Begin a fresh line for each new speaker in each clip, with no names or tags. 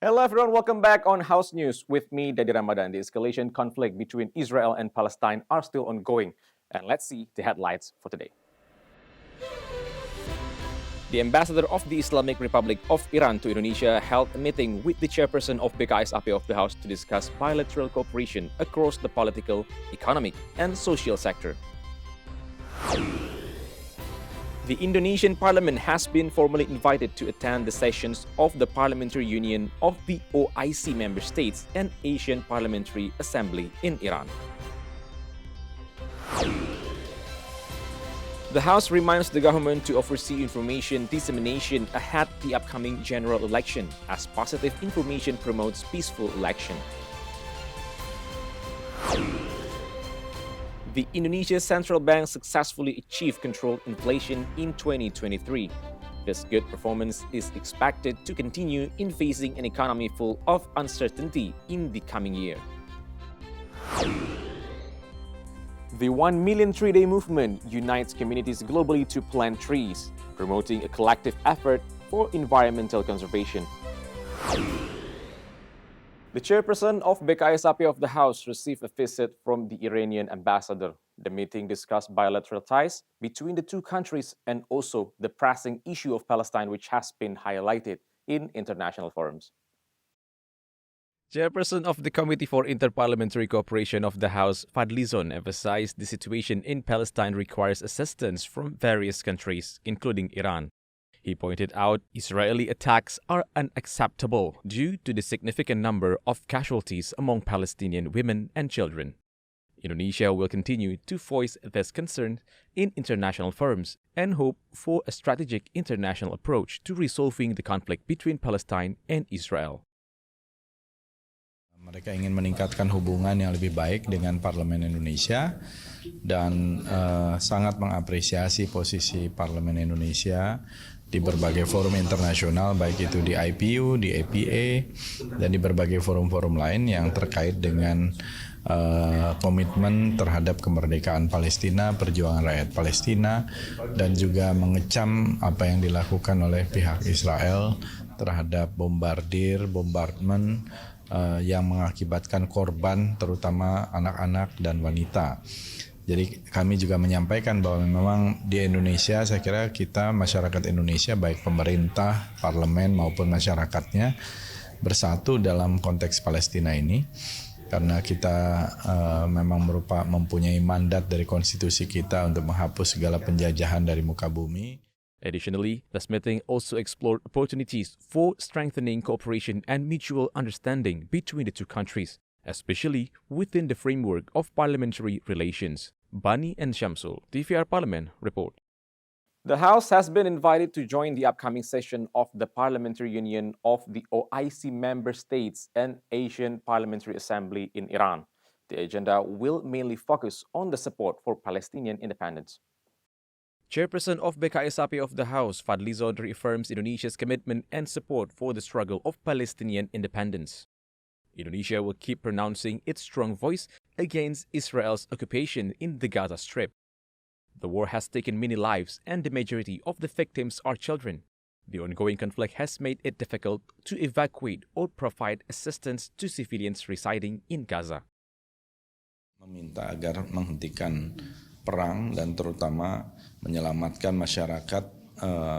Hello everyone, welcome back on House News with me, Dadi Ramadan. The escalation conflict between Israel and Palestine are still ongoing. And let's see the headlines for today. The ambassador of the Islamic Republic of Iran to Indonesia held a meeting with the chairperson of BKSAP of the House to discuss bilateral cooperation across the political, economic, and social sector. The Indonesian Parliament has been formally invited to attend the sessions of the Parliamentary Union of the OIC member states and Asian Parliamentary Assembly in Iran. The House reminds the government to oversee information dissemination ahead the upcoming general election, as positive information promotes peaceful election. The Indonesia Central Bank successfully achieved controlled inflation in 2023. This good performance is expected to continue in facing an economy full of uncertainty in the coming year. The 1 million tree-day movement unites communities globally to plant trees, promoting a collective effort for environmental conservation. The chairperson of BKSAP of the House received a visit from the Iranian ambassador. The meeting discussed bilateral ties between the two countries and also the pressing issue of Palestine, which has been highlighted in international forums. Chairperson of the Committee for Interparliamentary Cooperation of the House, Fadlizon, emphasized the situation in Palestine requires assistance from various countries, including Iran. He pointed out Israeli attacks are unacceptable due to the significant number of casualties among Palestinian women and children. Indonesia will continue to voice this concern in international forums and hope for a strategic international approach to resolving the conflict between Palestine and Israel.
Mereka ingin meningkatkan hubungan yang lebih baik dengan Parlemen Indonesia dan sangat mengapresiasi posisi Parlemen Indonesia di berbagai forum internasional, baik itu di IPU, di APA, dan di berbagai forum-forum lain yang terkait dengan komitmen terhadap kemerdekaan Palestina, perjuangan rakyat Palestina, dan juga mengecam apa yang dilakukan oleh pihak Israel terhadap bombardment yang mengakibatkan korban terutama anak-anak dan wanita. Jadi kami juga menyampaikan bahwa memang di Indonesia, saya kira kita masyarakat Indonesia baik pemerintah, parlemen maupun masyarakatnya bersatu dalam konteks Palestina ini karena kita memang mempunyai mandat dari konstitusi kita untuk menghapus segala penjajahan dari muka bumi.
Additionally, this meeting also explored opportunities for strengthening cooperation and mutual understanding between the two countries, especially within the framework of parliamentary relations. Bani and Shamsul, TVR Parliament, report. The House has been invited to join the upcoming session of the Parliamentary Union of the OIC member states and Asian Parliamentary Assembly in Iran. The agenda will mainly focus on the support for Palestinian independence. Chairperson of BKSAP of the House, Fadlizon, reaffirms Indonesia's commitment and support for the struggle of Palestinian independence. Indonesia will keep pronouncing its strong voice against Israel's occupation in the Gaza Strip. The war has taken many lives and the majority of the victims are children. The ongoing conflict has made it difficult to evacuate or provide assistance to civilians residing in Gaza.
Meminta agar menghentikan perang dan terutama menyelamatkan masyarakat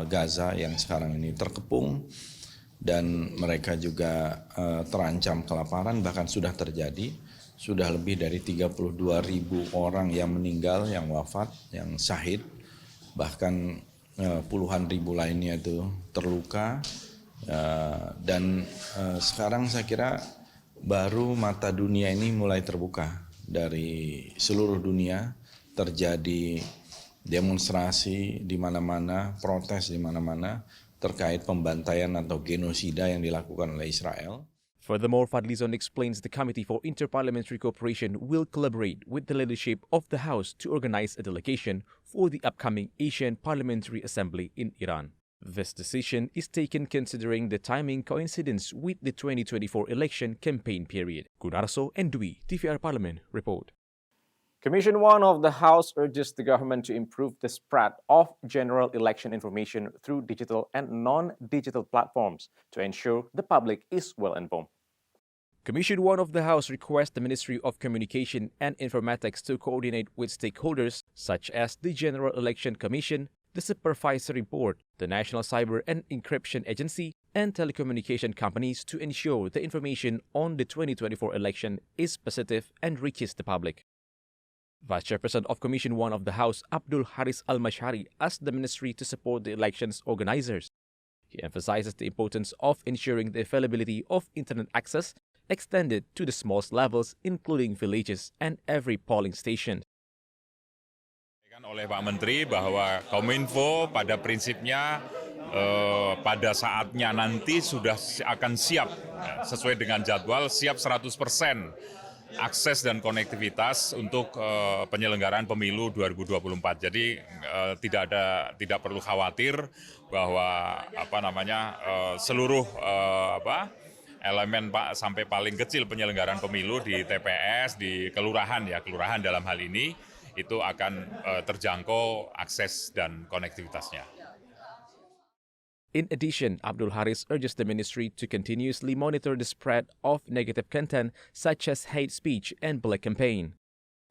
Gaza yang sekarang ini terkepung dan mereka juga terancam kelaparan, bahkan sudah terjadi. Sudah lebih dari 32.000 orang yang meninggal, yang wafat, yang syahid, bahkan puluhan ribu lainnya itu terluka. Dan sekarang saya kira baru mata dunia ini mulai terbuka. Dari seluruh dunia terjadi demonstrasi di mana-mana, protes di mana-mana terkait pembantaian atau genosida yang dilakukan oleh Israel.
Furthermore, Fadlizon explains the Committee for Interparliamentary Cooperation will collaborate with the leadership of the House to organize a delegation for the upcoming Asian Parliamentary Assembly in Iran. This decision is taken considering the timing coincidence with the 2024 election campaign period. Gunarso and Dwi, TVR Parliament, report. Commission 1 of the House urges the government to improve the spread of general election information through digital and non-digital platforms to ensure the public is well informed. Commission 1 of the House requests the Ministry of Communication and Informatics to coordinate with stakeholders such as the General Election Commission, the Supervisory Board, the National Cyber and Encryption Agency, and telecommunication companies to ensure the information on the 2024 election is positive and reaches the public. Vice Chairperson of Commission 1 of the House, Abdul Haris Al-Mashari, asked the ministry to support the elections organizers. He emphasizes the importance of ensuring the availability of internet access extended to the smallest levels, including villages and every polling station.
Oleh Pak Menteri bahwa Kominfo pada prinsipnya pada saatnya nanti sudah akan siap sesuai dengan jadwal, siap 100% akses dan konektivitas untuk penyelenggaraan pemilu 2024. Jadi tidak perlu khawatir bahwa seluruh elemen sampai paling kecil penyelenggaraan pemilu di TPS, di kelurahan dalam hal ini itu akan terjangkau akses dan konektivitasnya.
In addition, Abdul Haris urges the ministry to continuously monitor the spread of negative content such as hate speech and black campaign.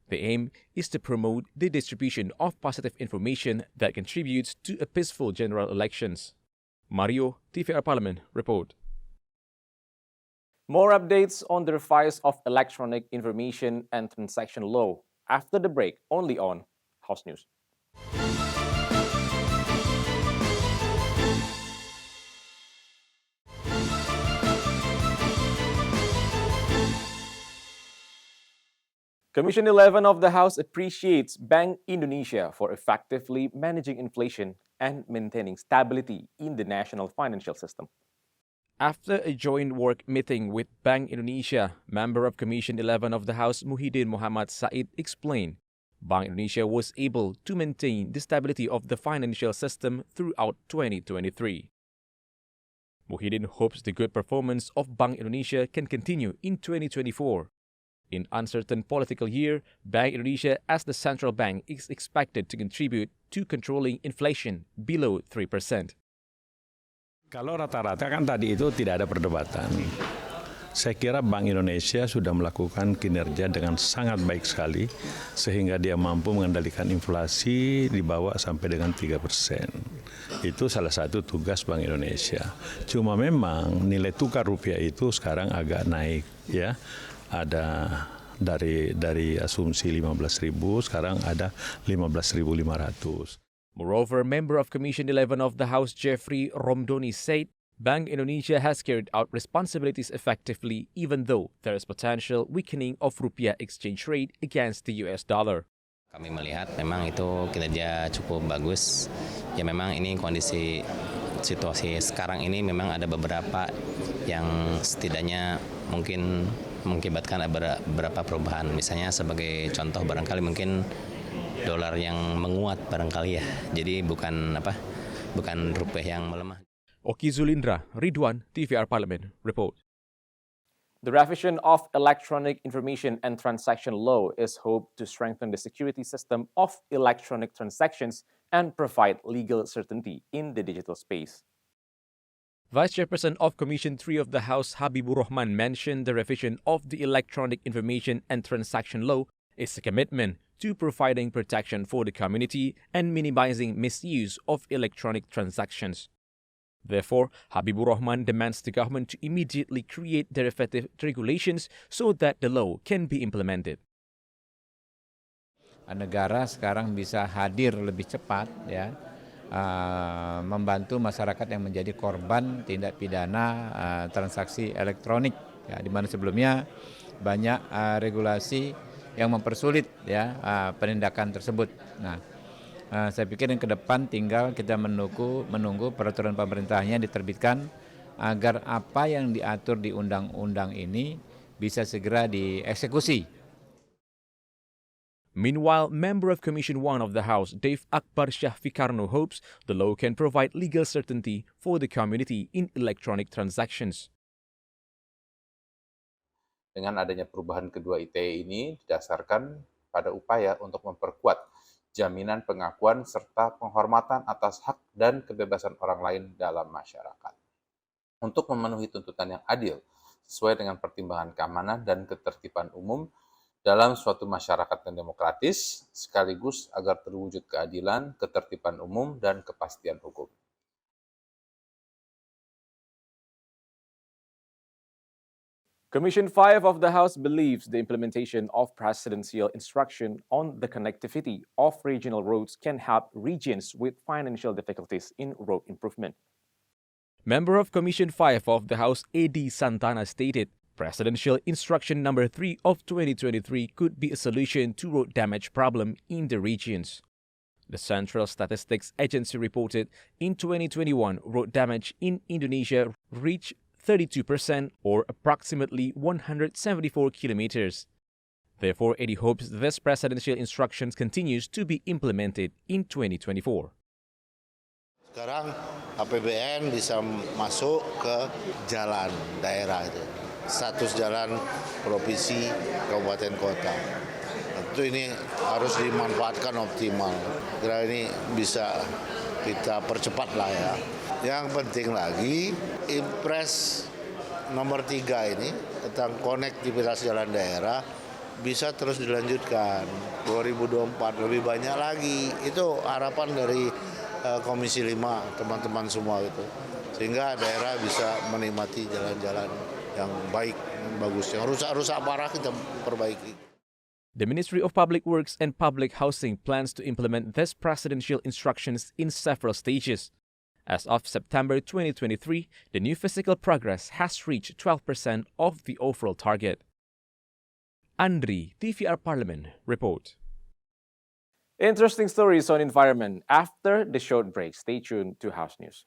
The aim is to promote the distribution of positive information that contributes to a peaceful general elections. Mario, TVR Parlemen, report. More updates on the revise of electronic information and transaction law after the break, only on House News. Commission 11 of the House appreciates Bank Indonesia for effectively managing inflation and maintaining stability in the national financial system. After a joint work meeting with Bank Indonesia, member of Commission 11 of the House Muhyiddin Muhammad Said explained, Bank Indonesia was able to maintain the stability of the financial system throughout 2023. Muhyiddin hopes the good performance of Bank Indonesia can continue in 2024. In uncertain political year, Bank Indonesia as the central bank is expected to contribute to controlling inflation below 3%.
Kalau rata-rata kan tadi itu tidak ada perdebatan. Saya kira Bank Indonesia sudah melakukan kinerja dengan sangat baik sekali sehingga dia mampu mengendalikan inflasi di bawah sampai dengan 3%. Itu salah satu tugas Bank Indonesia. Cuma memang nilai tukar rupiah itu sekarang agak naik ya. Ada dari asumsi 15.000 sekarang ada 15.500.
Moreover, member of Commission 11 of the House Jeffrey Romdoni said Bank Indonesia has carried out responsibilities effectively even though there is potential weakening of rupiah exchange rate against the US dollar.
Kami melihat memang itu kinerja cukup bagus. Ya memang ini kondisi situasi sekarang ini memang ada beberapa yang setidaknya mungkin mengakibatkan beberapa perubahan. Misalnya sebagai contoh barangkali mungkin dolar yang menguat barangkali ya. Jadi bukan rupiah yang melemah.
Oki Zulindra, Ridwan, TVR Parlemen, report. The revision of Electronic Information and Transaction Law is hoped to strengthen the security system of electronic transactions and provide legal certainty in the digital space. Vice Chairperson of Commission 3 of the House, Habibur Rahman, mentioned the revision of the Electronic Information and Transaction Law is a commitment to providing protection for the community and minimizing misuse of electronic transactions. Therefore, Habibur Rahman demands the government to immediately create derivative regulations so that the law can be implemented.
Negara sekarang bisa hadir lebih cepat ya, membantu masyarakat yang menjadi korban tindak pidana transaksi elektronik ya, di mana sebelumnya banyak regulasi yang mempersulit ya penindakan tersebut. Nah, saya pikir yang ke depan tinggal kita menunggu peraturan pemerintahnya diterbitkan agar apa yang diatur di undang-undang ini bisa segera dieksekusi.
Meanwhile, member of Commission 1 of the House, Dave Akbar Syahfikarno, hopes the law can provide legal certainty for the community in electronic transactions.
Dengan adanya perubahan kedua ITE ini didasarkan pada upaya untuk memperkuat jaminan pengakuan serta penghormatan atas hak dan kebebasan orang lain dalam masyarakat. Untuk memenuhi tuntutan yang adil, sesuai dengan pertimbangan keamanan dan ketertiban umum dalam suatu masyarakat yang demokratis, sekaligus agar terwujud keadilan, ketertiban umum, dan kepastian hukum.
Commission 5 of the House believes the implementation of presidential instruction on the connectivity of regional roads can help regions with financial difficulties in road improvement. Member of Commission 5 of the House A.D. Santana stated, Presidential Instruction Number 3 of 2023 could be a solution to road damage problem in the regions. The Central Statistics Agency reported in 2021, road damage in Indonesia reached 32% or approximately 174 kilometers. Therefore, Eddie hopes this presidential instructions continues to be implemented in 2024.
Sekarang APBN bisa masuk ke jalan daerah itu. Status jalan provinsi, kabupaten, kota. Tentu ini harus dimanfaatkan optimal. Kira ini bisa kita percepat lah ya. Yang penting lagi, Impres nomor 3 ini tentang konektivitas jalan daerah bisa terus dilanjutkan. 2024 lebih banyak lagi. Itu harapan dari Komisi 5, teman-teman semua itu. Sehingga daerah bisa menikmati jalan-jalan yang baik, yang bagus. Yang rusak-rusak parah kita perbaiki.
The Ministry of Public Works and Public Housing plans to implement this presidential instructions in several stages. As of September 2023, the new physical progress has reached 12% of the overall target. Andri, TVR Parlemen, report. Interesting stories on environment after the short break. Stay tuned to House News.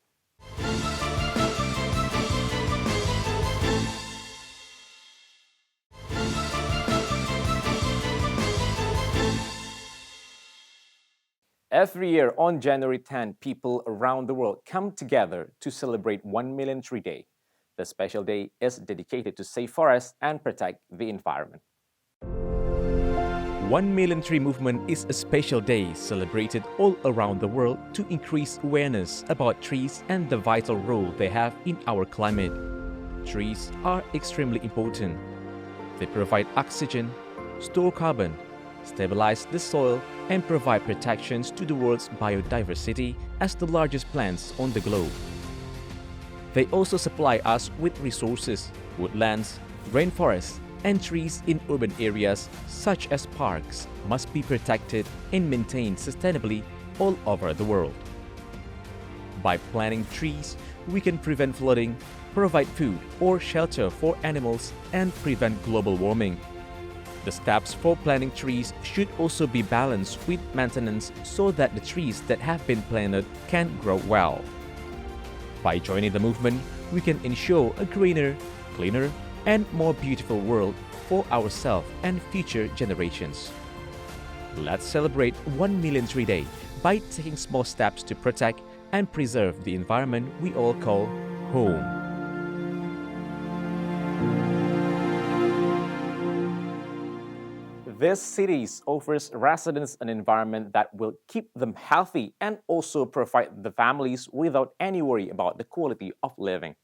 Every year on January 10, people around the world come together to celebrate 1 Million Tree Day. The special day is dedicated to save forests and protect the environment. 1 Million Tree Movement is a special day celebrated all around the world to increase awareness about trees and the vital role they have in our climate. Trees are extremely important. They provide oxygen, store carbon, stabilize the soil, and provide protections to the world's biodiversity as the largest plants on the globe. They also supply us with resources, woodlands, rainforests, and trees in urban areas such as parks must be protected and maintained sustainably all over the world. By planting trees, we can prevent flooding, provide food or shelter for animals, and prevent global warming. The steps for planting trees should also be balanced with maintenance so that the trees that have been planted can grow well. By joining the movement, we can ensure a greener, cleaner, and more beautiful world for ourselves and future generations. Let's celebrate 1 Million Tree Day by taking small steps to protect and preserve the environment we all call home. This series offers residents an environment that will keep them healthy and also provide the families without any worry about the quality of living.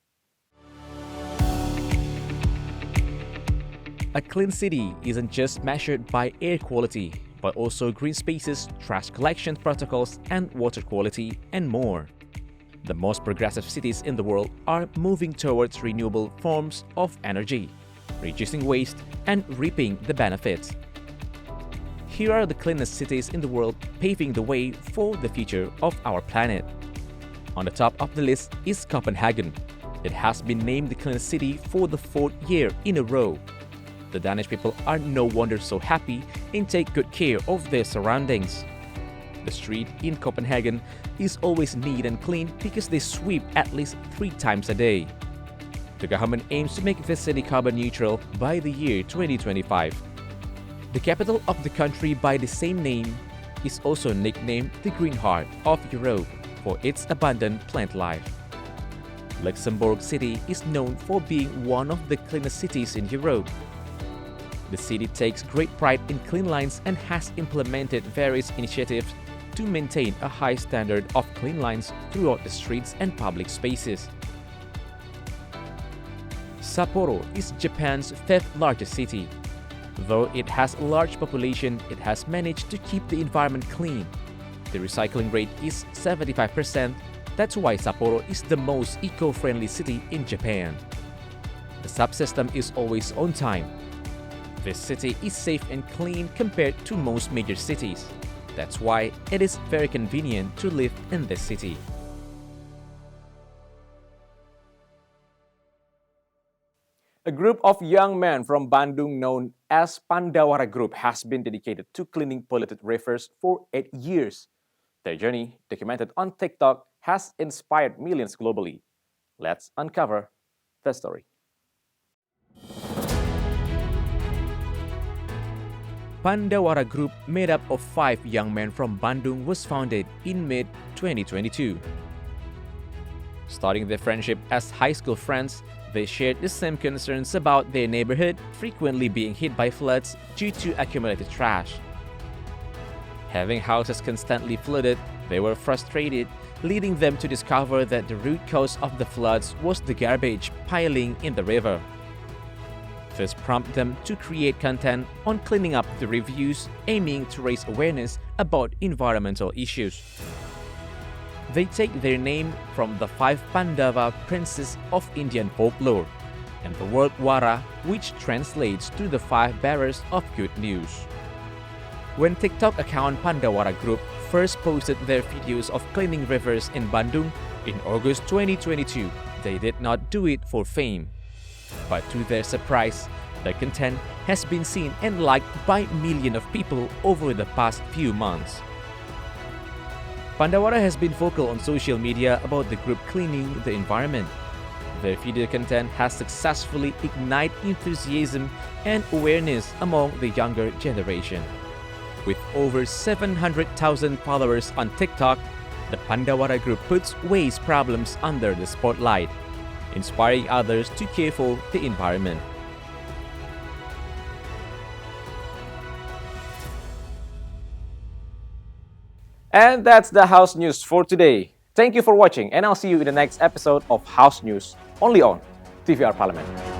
A clean city isn't just measured by air quality, but also green spaces, trash collection protocols, and water quality, and more. The most progressive cities in the world are moving towards renewable forms of energy, reducing waste, and reaping the benefits. Here are the cleanest cities in the world paving the way for the future of our planet. On the top of the list is Copenhagen. It has been named the cleanest city for the 4th year in a row. The Danish people are no wonder so happy and take good care of their surroundings. The street in Copenhagen is always neat and clean because they sweep at least 3 times a day. The government aims to make this city carbon neutral by the year 2025. The capital of the country by the same name is also nicknamed the Green Heart of Europe for its abundant plant life. Luxembourg City is known for being one of the cleanest cities in Europe. The city takes great pride in clean lines and has implemented various initiatives to maintain a high standard of clean lines throughout the streets and public spaces. Sapporo is Japan's fifth largest city. Though it has a large population, it has managed to keep the environment clean. The recycling rate is 75%. That's why Sapporo is the most eco-friendly city in Japan. The subsystem is always on time. This city is safe and clean compared to most major cities. That's why it is very convenient to live in this city. A group of young men from Bandung known as Pandawara Group has been dedicated to cleaning polluted rivers for 8 years. Their journey, documented on TikTok, has inspired millions globally. Let's uncover the story. Pandawara Group, made up of 5 young men from Bandung, was founded in mid-2022. Starting their friendship as high school friends, they shared the same concerns about their neighborhood frequently being hit by floods due to accumulated trash. Having houses constantly flooded, they were frustrated, leading them to discover that the root cause of the floods was the garbage piling in the river. This prompted them to create content on cleaning up the reviews, aiming to raise awareness about environmental issues. They take their name from the 5 Pandava princes of Indian folklore and the word Wara, which translates to the 5 bearers of good news. When TikTok account Pandawara Group first posted their videos of cleaning rivers in Bandung in August 2022, they did not do it for fame. But to their surprise, their content has been seen and liked by millions of people over the past few months. Pandawara has been vocal on social media about the group cleaning the environment. Their video content has successfully ignited enthusiasm and awareness among the younger generation. With over 700,000 followers on TikTok, the Pandawara Group puts waste problems under the spotlight, inspiring others to care for the environment. And that's the House News for today. Thank you for watching, and I'll see you in the next episode of House News, only on TVR Parlemen.